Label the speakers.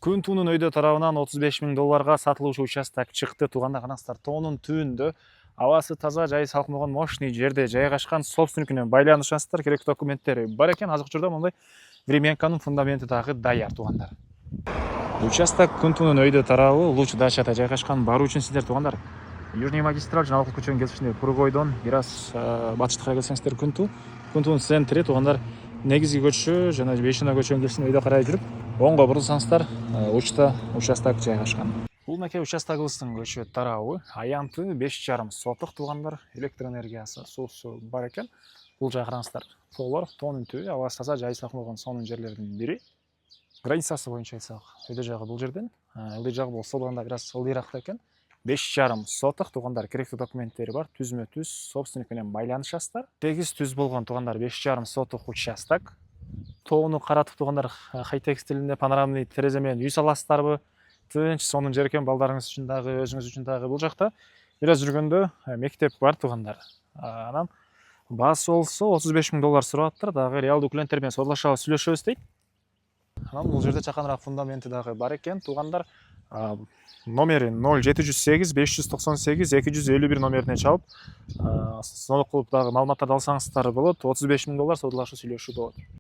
Speaker 1: Күн туунун өйдө тарабынан 35 000 долларга сатылуучу участок чыкты. Тууганда караңыздар, тоонун түбүндө абасы таза, жайы салкын мощный жерде жайгашкан собственникине байланышасыздар. Керектүү документтери бар экен. Азыр учурда мындай времянканын фундаменти дагы даяр туугандар. Участок күн туунун өйдө тарабы луч дачада жайгашкан. Баруу үчүн сиздер туугандар Южный магистраль жана Алкы көчөнүн кесишинде Пургойдон бир аз батышка келсеңиздер күн туунун центри туугандар. Негизги көчө жана Бейшина көчөнүн кесишине өйдө карай жүрүп, оңго бурулсаңыздар учта участок жайгашкан. Бул меке участогыбыздын көчө тарабы, аянты 5,5 соток туугандар, электр энергиясы, суусу бар экен. Бул жай караңыздар. Тоолор, тоонун түбү, абасы таза, жайы салкын болгон сонун жерлердин бири. Границасы боюнча айтсак, өйдө жагы бул жерден, ылдый жагы болсо багында бир аз ылдыйраак экен. 5,5 соток туугандар, керектүү документтери бар, түзмө түз собственник менен байланышасыздар. Тегиз түз болгон туугандар 5,5 соток участок. Тоону каратып туугандар, хай-текс стилинде панорамный терезе менен үй саласыздарбы? Тынч, сонун жер экен, балдарыңыз үчүн дагы, өзүңүз үчүн дагы. Бул жакта бир аз жүргөндө мектеп бар туугандар. Анан баасы болсо 35 000 доллар сурап аттыр, дагы реалдуу клиенттер менен соорлашабыз, сүйлөшөбүз дейт. Анан бул жерде чаканыраак фундаменти дагы бар экен туугандар. Номери 0708 598 251 номерине чалып, звонок кылып дагы маалыматтарды алсаңыздар болот. 35 000 доллар соорлашуу, сүйлөшүү болот.